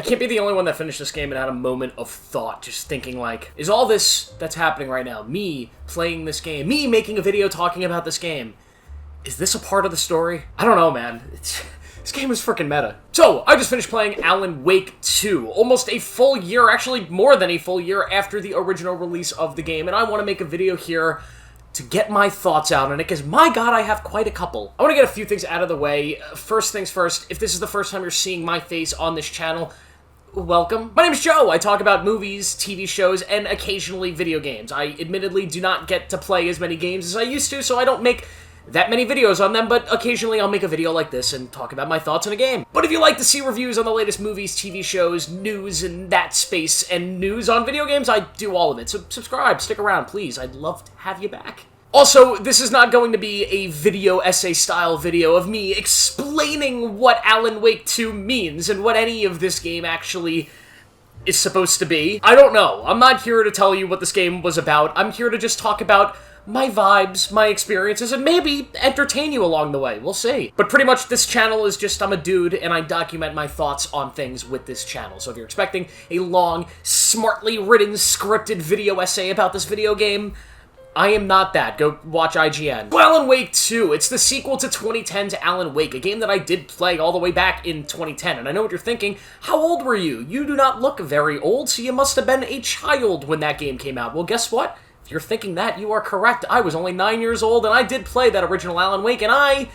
can't be the only one that finished this game and had a moment of thought, just thinking like, is all this that's happening right now, me playing this game, me making a video talking about this game, is this a part of the story? I don't know, man. This game is freaking meta. So, I just finished playing Alan Wake 2, almost a full year, actually more than a full year after the original release of the game, and I want to make a video here to get my thoughts out on it, because my god, I have quite a couple. I want to get a few things out of the way. First things first, if this is the first time you're seeing my face on this channel, welcome. My name is Joe. I talk about movies, TV shows, and occasionally video games. I admittedly do not get to play as many games as I used to, so I don't make that many videos on them, but occasionally I'll make a video like this and talk about my thoughts on a game. But if you like to see reviews on the latest movies, TV shows, news in that space, and news on video games, I do all of it. So subscribe, stick around, please. I'd love to have you back. Also, this is not going to be a video essay style video of me explaining what Alan Wake 2 means and what any of this game actually is supposed to be. I don't know. I'm not here to tell you what this game was about. I'm here to just talk about my vibes, my experiences, and maybe entertain you along the way. We'll see. But pretty much this channel is just, I'm a dude, and I document my thoughts on things with this channel. So if you're expecting a long, smartly written, scripted video essay about this video game, I am not that. Go watch IGN. Well, Alan Wake 2, it's the sequel to 2010's Alan Wake, a game that I did play all the way back in 2010, and I know what you're thinking. How old were you? You do not look very old, so you must have been a child when that game came out. Well, guess what? If you're thinking that, you are correct. I was only 9 years old, and I did play that original Alan Wake, and I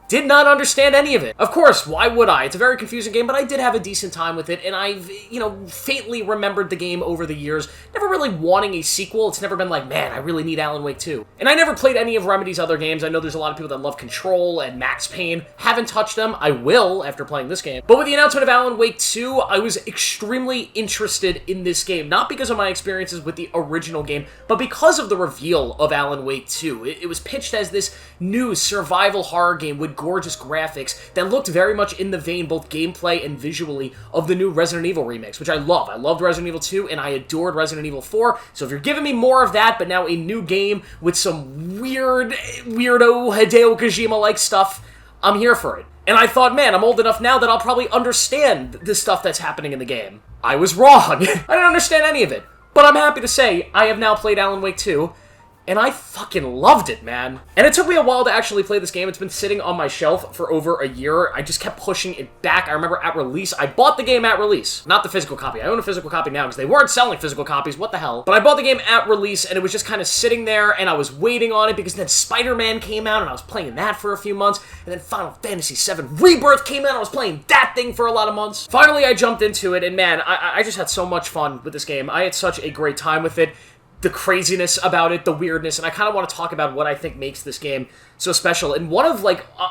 did not understand any of it. Of course, why would I? It's a very confusing game, but I did have a decent time with it, and I've, faintly remembered the game over the years, never really wanting a sequel. It's never been like, man, I really need Alan Wake 2. And I never played any of Remedy's other games. I know there's a lot of people that love Control and Max Payne. Haven't touched them. I will after playing this game. But with the announcement of Alan Wake 2, I was extremely interested in this game, not because of my experiences with the original game, but because of the reveal of Alan Wake 2. It was pitched as this new survival horror game with gorgeous graphics that looked very much in the vein, both gameplay and visually, of the new Resident Evil remakes, which I love. I loved Resident Evil 2, and I adored Resident Evil 4, so if you're giving me more of that, but now a new game with some weirdo Hideo Kojima-like stuff, I'm here for it. And I thought, man, I'm old enough now that I'll probably understand the stuff that's happening in the game. I was wrong. I didn't understand any of it. But I'm happy to say, I have now played Alan Wake 2, and I fucking loved it, man. And it took me a while to actually play this game. It's been sitting on my shelf for over a year. I just kept pushing it back. I remember at release, I bought the game at release. Not the physical copy. I own a physical copy now because they weren't selling physical copies. What the hell? But I bought the game at release, and it was just kind of sitting there, and I was waiting on it because then Spider-Man came out, and I was playing that for a few months, and then Final Fantasy VII Rebirth came out, and I was playing that thing for a lot of months. Finally, I jumped into it, and man, I just had so much fun with this game. I had such a great time with it. The craziness about it, the weirdness, and I kind of want to talk about what I think makes this game so special, and one of,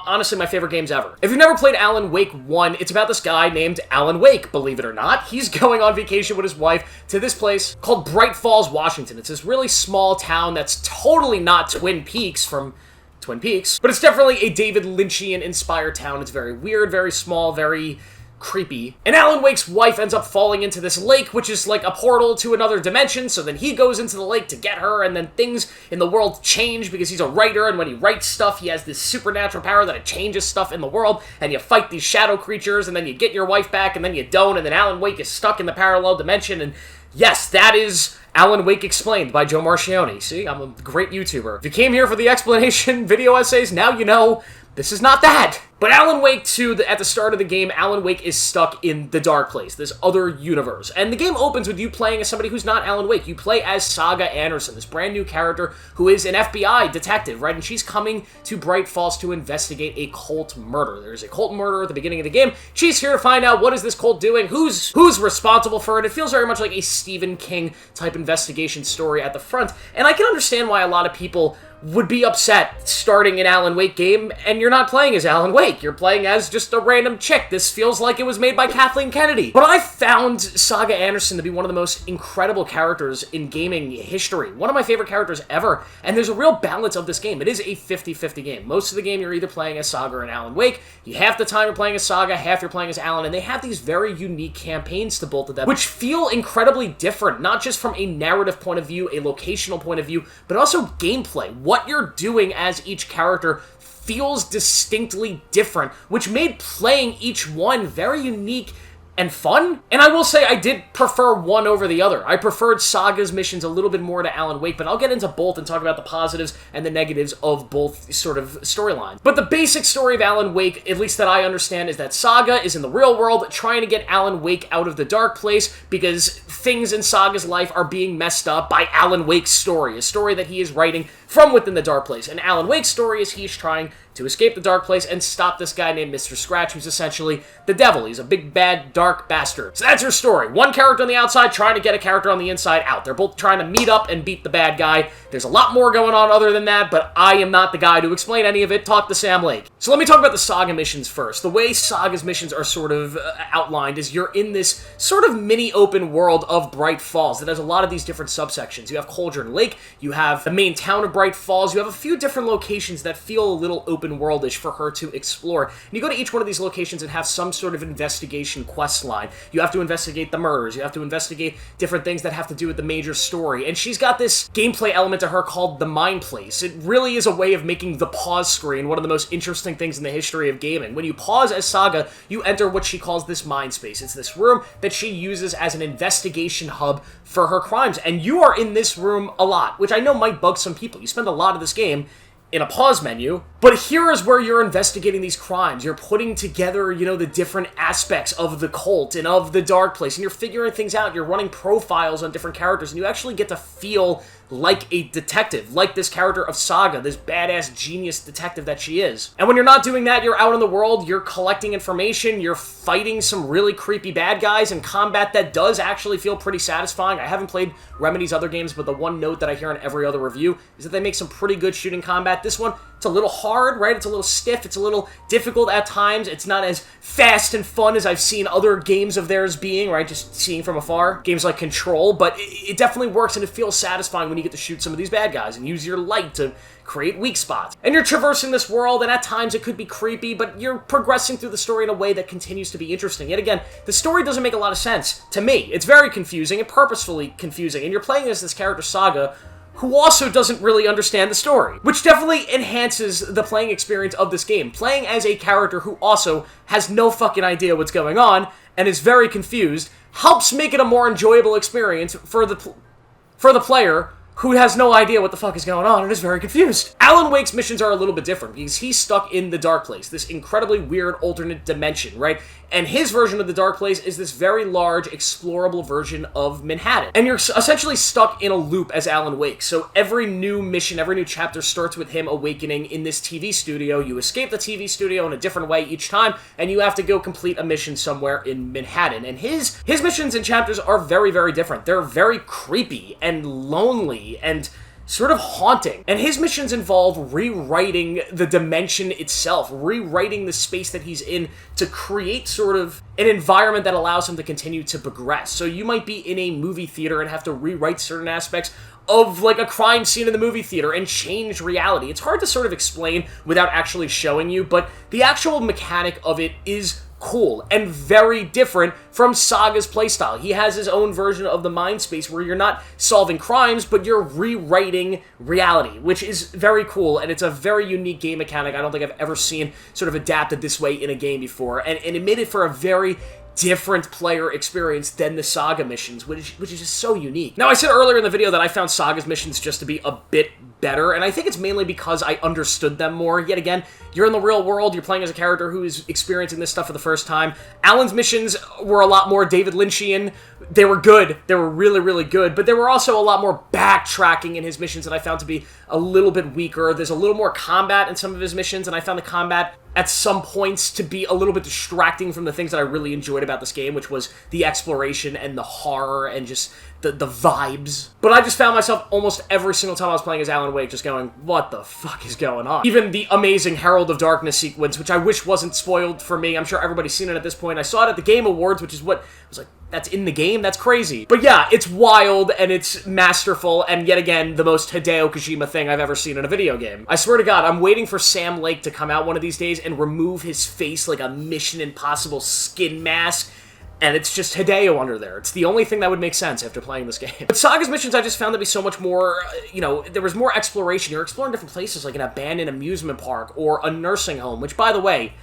honestly, my favorite games ever. If you've never played Alan Wake 1, it's about this guy named Alan Wake, believe it or not. He's going on vacation with his wife to this place called Bright Falls, Washington. It's this really small town that's totally not Twin Peaks from Twin Peaks, but it's definitely a David Lynchian-inspired town. It's very weird, very small, very creepy. And Alan Wake's wife ends up falling into this lake, which is like a portal to another dimension, so then he goes into the lake to get her, and then things in the world change because he's a writer, and when he writes stuff, he has this supernatural power that it changes stuff in the world, and you fight these shadow creatures, and then you get your wife back, and then you don't, and then Alan Wake is stuck in the parallel dimension, and yes, that is Alan Wake Explained by Joe Marchioni. See, I'm a great YouTuber. If you came here for the explanation video essays, now you know this is not that. But Alan Wake 2, at the start of the game, Alan Wake is stuck in the Dark Place, this other universe. And the game opens with you playing as somebody who's not Alan Wake. You play as Saga Anderson, this brand new character who is an FBI detective, right? And she's coming to Bright Falls to investigate a cult murder. There's a cult murder at the beginning of the game. She's here to find out what is this cult doing, who's responsible for it. It feels very much like a Stephen King type investigation story at the front. And I can understand why a lot of people would be upset starting an Alan Wake game, and you're not playing as Alan Wake. You're playing as just a random chick. This feels like it was made by Kathleen Kennedy. But I found Saga Anderson to be one of the most incredible characters in gaming history. One of my favorite characters ever, and there's a real balance of this game. It is a 50-50 game. Most of the game, you're either playing as Saga or Alan Wake. Half the time you're playing as Saga, half you're playing as Alan, and they have these very unique campaigns to both of them, which feel incredibly different, not just from a narrative point of view, a locational point of view, but also gameplay. What you're doing as each character feels distinctly different, which made playing each one very unique and fun. And I will say I did prefer one over the other. I preferred Saga's missions a little bit more to Alan Wake, but I'll get into both and talk about the positives and the negatives of both sort of storylines. But the basic story of Alan Wake, at least that I understand, is that Saga is in the real world trying to get Alan Wake out of the dark place because things in Saga's life are being messed up by Alan Wake's story, a story that he is writing from within the dark place. And Alan Wake's story is he's trying to escape the dark place and stop this guy named Mr. Scratch, who's essentially the devil. He's a big, bad, dark bastard. So that's her story. One character on the outside trying to get a character on the inside out. They're both trying to meet up and beat the bad guy. There's a lot more going on other than that, but I am not the guy to explain any of it. Talk to Sam Lake. So let me talk about the Saga missions first. The way Saga's missions are sort of outlined is you're in this sort of mini open world of Bright Falls that has a lot of these different subsections. You have Cauldron Lake, you have the main town of Bright Falls, you have a few different locations that feel a little open worldish for her to explore. And you go to each one of these locations and have some sort of investigation quest line. You have to investigate the murders, you have to investigate different things that have to do with the major story. And she's got this gameplay element to her called the Mind Place. It really is a way of making the pause screen one of the most interesting things in the history of gaming. When you pause as Saga, you enter what she calls this mind space. It's this room that she uses as an investigation hub for her crimes. And you are in this room a lot, which I know might bug some people. You spend a lot of this game in a pause menu, but here is where you're investigating these crimes. You're putting together, the different aspects of the cult and of the dark place, and you're figuring things out. You're running profiles on different characters, and you actually get to feel like a detective, like this character of Saga, this badass genius detective that she is. And when you're not doing that, you're out in the world, you're collecting information, you're fighting some really creepy bad guys, and combat that does actually feel pretty satisfying. I haven't played Remedy's other games, but the one note that I hear in every other review is that they make some pretty good shooting combat. This one, it's a little hard, right? It's a little stiff, it's a little difficult at times. It's not as fast and fun as I've seen other games of theirs being, right? Just seeing from afar. Games like Control, but it definitely works and it feels satisfying when you get to shoot some of these bad guys and use your light to create weak spots. And you're traversing this world, and at times it could be creepy, but you're progressing through the story in a way that continues to be interesting. Yet again, the story doesn't make a lot of sense to me. It's very confusing and purposefully confusing, and you're playing as this character Saga, who also doesn't really understand the story, which definitely enhances the playing experience of this game. Playing as a character who also has no fucking idea what's going on and is very confused helps make it a more enjoyable experience for the player who has no idea what the fuck is going on and is very confused. Alan Wake's missions are a little bit different because he's stuck in the dark place, this incredibly weird alternate dimension, right? And his version of the dark place is this very large, explorable version of Manhattan. And you're essentially stuck in a loop as Alan Wake. So every new mission, every new chapter starts with him awakening in this TV studio. You escape the TV studio in a different way each time, and you have to go complete a mission somewhere in Manhattan. And his missions and chapters are very, very different. They're very creepy and lonely and sort of haunting. And his missions involve rewriting the dimension itself, rewriting the space that he's in to create sort of an environment that allows him to continue to progress. So you might be in a movie theater and have to rewrite certain aspects of like a crime scene in the movie theater and change reality. It's hard to sort of explain without actually showing you, but the actual mechanic of it is cool and very different from Saga's playstyle. He has his own version of the mind space where you're not solving crimes, but you're rewriting reality, which is very cool, and it's a very unique game mechanic. I don't think I've ever seen sort of adapted this way in a game before, and it made it for a very different player experience than the Saga missions, which is just so unique. Now, I said earlier in the video that I found Saga's missions just to be a bit better, and I think it's mainly because I understood them more. Yet again, you're in the real world, you're playing as a character who is experiencing this stuff for the first time. Alan's missions were a lot more David Lynchian. They were good. They were really, really good, but there were also a lot more backtracking in his missions that I found to be a little bit weaker. There's a little more combat in some of his missions, and I found the combat at some points to be a little bit distracting from the things that I really enjoyed about this game, which was the exploration and the horror and just the vibes. But I just found myself almost every single time I was playing as Alan Wake just going, what the fuck is going on? Even the amazing Herald of Darkness sequence, which I wish wasn't spoiled for me. I'm sure everybody's seen it at this point. I saw it at the Game Awards, which is what I was like, that's in the game? That's crazy. But yeah, it's wild and it's masterful, and yet again, the most Hideo Kojima thing I've ever seen in a video game. I swear to God, I'm waiting for Sam Lake to come out one of these days and remove his face like a Mission Impossible skin mask, and it's just Hideo under there. It's the only thing that would make sense after playing this game. But Saga's missions I just found to be so much more, there was more exploration. You're exploring different places like an abandoned amusement park or a nursing home, which, by the way,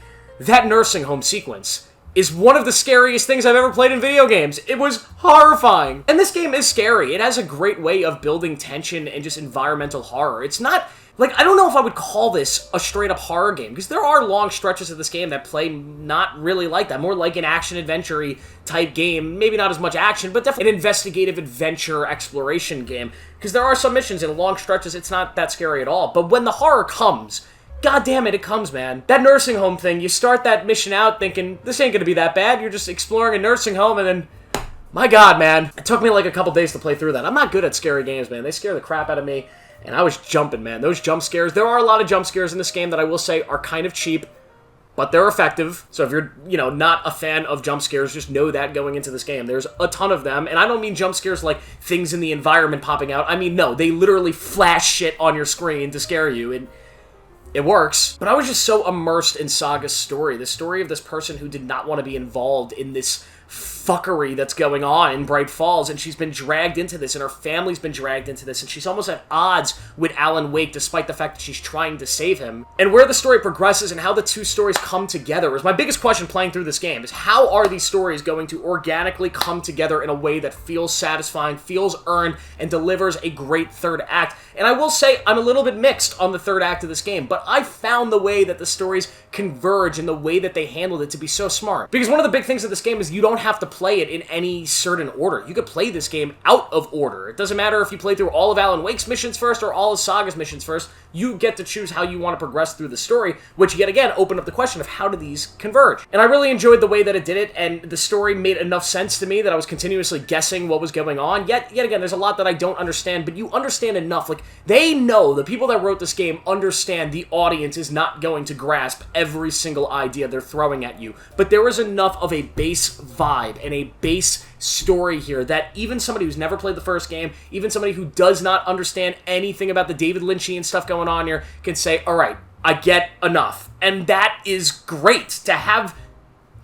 that nursing home sequence is one of the scariest things I've ever played in video games. It was horrifying. And this game is scary. It has a great way of building tension and just environmental horror. It's not, like, I don't know if I would call this a straight-up horror game, because there are long stretches of this game that play not really like that, more like an action-adventure-y type game. Maybe not as much action, but definitely an investigative adventure exploration game, because there are some missions in long stretches, it's not that scary at all. But when the horror comes, God damn it, it comes, man. That nursing home thing, you start that mission out thinking, this ain't gonna be that bad, you're just exploring a nursing home, and then, my God, man. It took me like a couple days to play through that. I'm not good at scary games, man. They scare the crap out of me, and I was jumping, man. Those jump scares, there are a lot of jump scares in this game that I will say are kind of cheap, but they're effective. So if you're, not a fan of jump scares, just know that going into this game. There's a ton of them, and I don't mean jump scares like things in the environment popping out. I mean, no, they literally flash shit on your screen to scare you, and it works. But I was just so immersed in Saga's story. The story of this person who did not want to be involved in this fuckery that's going on in Bright Falls, and she's been dragged into this, and her family's been dragged into this, and she's almost at odds with Alan Wake despite the fact that she's trying to save him. And where the story progresses and how the two stories come together is my biggest question playing through this game, is how are these stories going to organically come together in a way that feels satisfying, feels earned, and delivers a great third act. And I will say, I'm a little bit mixed on the third act of this game, but I found the way that the stories converge and the way that they handled it to be so smart. Because one of the big things of this game is you don't have to play it in any certain order. You could play this game out of order. It doesn't matter if you play through all of Alan Wake's missions first or all of Saga's missions first. You get to choose how you want to progress through the story, which yet again opened up the question of how do these converge. And I really enjoyed the way that it did it, and the story made enough sense to me that I was continuously guessing what was going on. Yet again, there's a lot that I don't understand, but you understand enough. Like, they know, the people that wrote this game understand the audience is not going to grasp every single idea they're throwing at you. But there is enough of a base vibe and a base story here that even somebody who's never played the first game, even somebody who does not understand anything about the David Lynchian stuff going on here, can say, all right, I get enough. And that is great. To have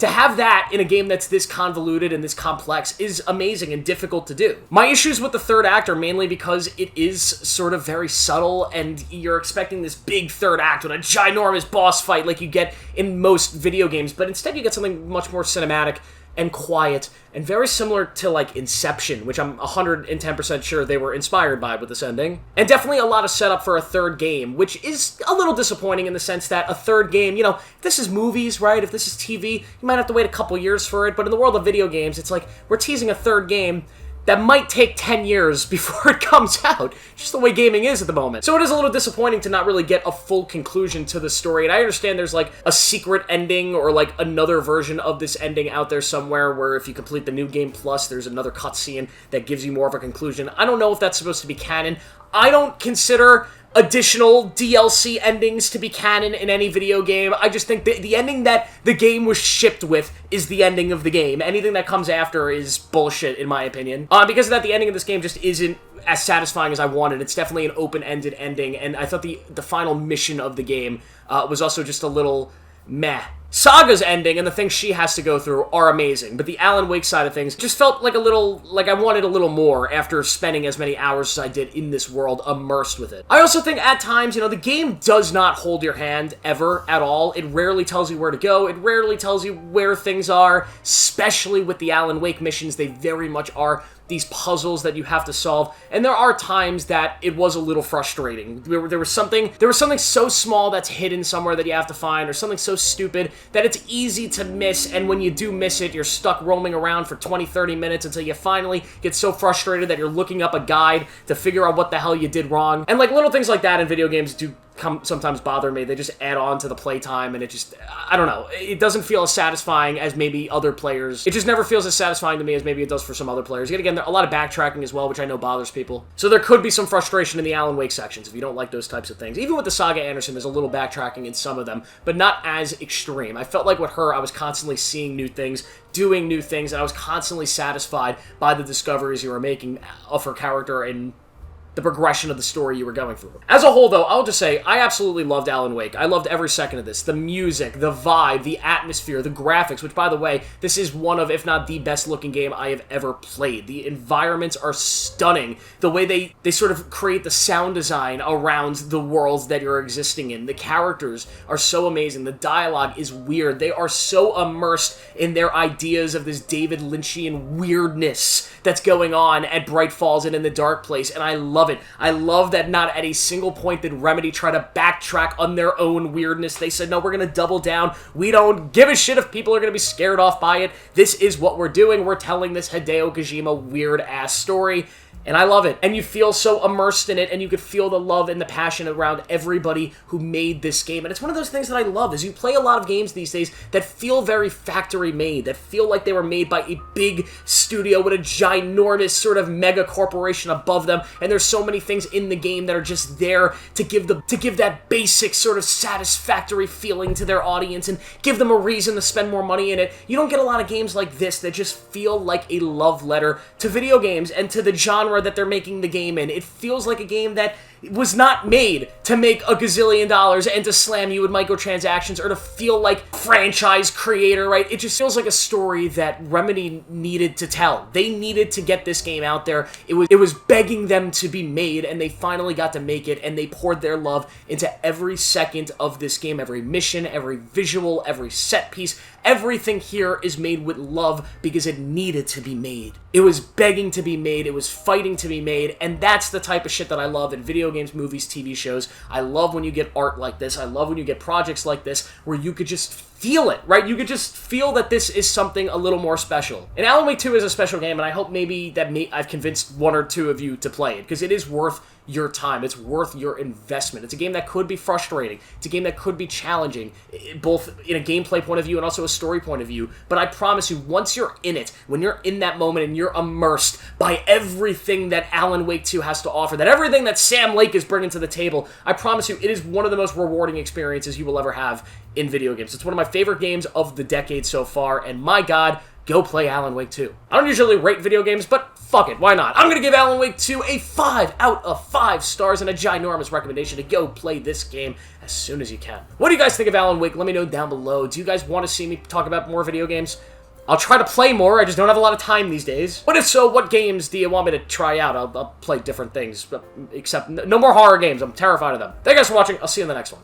that in a game that's this convoluted and this complex is amazing and difficult to do. My issues with the third act are mainly because it is sort of very subtle, and you're expecting this big third act with a ginormous boss fight like you get in most video games, but instead you get something much more cinematic and quiet, and very similar to, like, Inception, which I'm 110% sure they were inspired by with this ending. And definitely a lot of setup for a third game, which is a little disappointing in the sense that a third game, if this is movies, right, if this is TV, you might have to wait a couple years for it, but in the world of video games, it's like, we're teasing a third game that might take 10 years before it comes out, just the way gaming is at the moment. So it is a little disappointing to not really get a full conclusion to the story, and I understand there's like a secret ending or like another version of this ending out there somewhere where if you complete the New Game Plus, there's another cutscene that gives you more of a conclusion. I don't know if that's supposed to be canon. I don't consider additional DLC endings to be canon in any video game. I just think the ending that the game was shipped with is the ending of the game. Anything that comes after is bullshit, in my opinion. Because of that, the ending of this game just isn't as satisfying as I wanted. It's definitely an open-ended ending, and I thought the final mission of the game was also just a little meh. Saga's ending and the things she has to go through are amazing, but the Alan Wake side of things just felt like I wanted a little more after spending as many hours as I did in this world, immersed with it. I also think at times, the game does not hold your hand ever at all. It rarely tells you where to go. It rarely tells you where things are, especially with the Alan Wake missions. They very much are these puzzles that you have to solve, and there are times that it was a little frustrating. There was something so small that's hidden somewhere that you have to find, or something so stupid that it's easy to miss, and when you do miss it, you're stuck roaming around for 20-30 minutes until you finally get so frustrated that you're looking up a guide to figure out what the hell you did wrong. And like little things like that in video games do sometimes bother me. They just add on to the playtime, and it just, I don't know, it doesn't feel as satisfying as maybe other players. It just never feels as satisfying to me as maybe it does for some other players. Yet again, a lot of backtracking as well, which I know bothers people. So there could be some frustration in the Alan Wake sections if you don't like those types of things. Even with the Saga Anderson, there's a little backtracking in some of them, but not as extreme. I felt like with her, I was constantly seeing new things, doing new things, and I was constantly satisfied by the discoveries you were making of her character and the progression of the story you were going through. As a whole, though, I'll just say, I absolutely loved Alan Wake. I loved every second of this. The music, the vibe, the atmosphere, the graphics, which, by the way, this is one of, if not the best-looking game I have ever played. The environments are stunning. The way they sort of create the sound design around the worlds that you're existing in. The characters are so amazing. The dialogue is weird. They are so immersed in their ideas of this David Lynchian weirdness that's going on at Bright Falls and in the Dark Place, and I love it. I love that not at a single point did Remedy try to backtrack on their own weirdness. They said, no, we're going to double down. We don't give a shit if people are going to be scared off by it. This is what we're doing. We're telling this Hideo Kojima weird-ass story. And I love it. And you feel so immersed in it, and you could feel the love and the passion around everybody who made this game. And it's one of those things that I love, is you play a lot of games these days that feel very factory-made, that feel like they were made by a big studio with a ginormous sort of mega corporation above them, and there's so many things in the game that are just there to give that basic sort of satisfactory feeling to their audience and give them a reason to spend more money in it. You don't get a lot of games like this that just feel like a love letter to video games and to the genre that they're making the game in. It feels like a game that was not made to make a gazillion dollars and to slam you with microtransactions or to feel like franchise creator, right? It just feels like a story that Remedy needed to tell. They needed to get this game out there. It was begging them to be made, and they finally got to make it, and they poured their love into every second of this game, every mission, every visual, every set piece. Everything here is made with love because it needed to be made. It was begging to be made, it was fighting to be made, and that's the type of shit that I love in video games, movies, TV shows. I love when you get art like this. I love when you get projects like this where you could just feel it, right? You could just feel that this is something a little more special. And Alan Wake 2 is a special game, and I hope maybe that I've convinced one or two of you to play it, because it is worth your time. It's worth your investment. It's a game that could be frustrating. It's a game that could be challenging, both in a gameplay point of view and also a story point of view. But I promise you, once you're in it, when you're in that moment and you're immersed by everything that Alan Wake 2 has to offer, that everything that Sam Lake is bringing to the table, I promise you, it is one of the most rewarding experiences you will ever have in video games. It's one of my favorite games of the decade so far, and my God, go play Alan Wake 2. I don't usually rate video games, but fuck it, why not? I'm gonna give Alan Wake 2 a 5 out of 5 stars and a ginormous recommendation to go play this game as soon as you can. What do you guys think of Alan Wake? Let me know down below. Do you guys want to see me talk about more video games? I'll try to play more, I just don't have a lot of time these days. But if so, what games do you want me to try out? I'll play different things, except no more horror games. I'm terrified of them. Thank you guys for watching. I'll see you in the next one.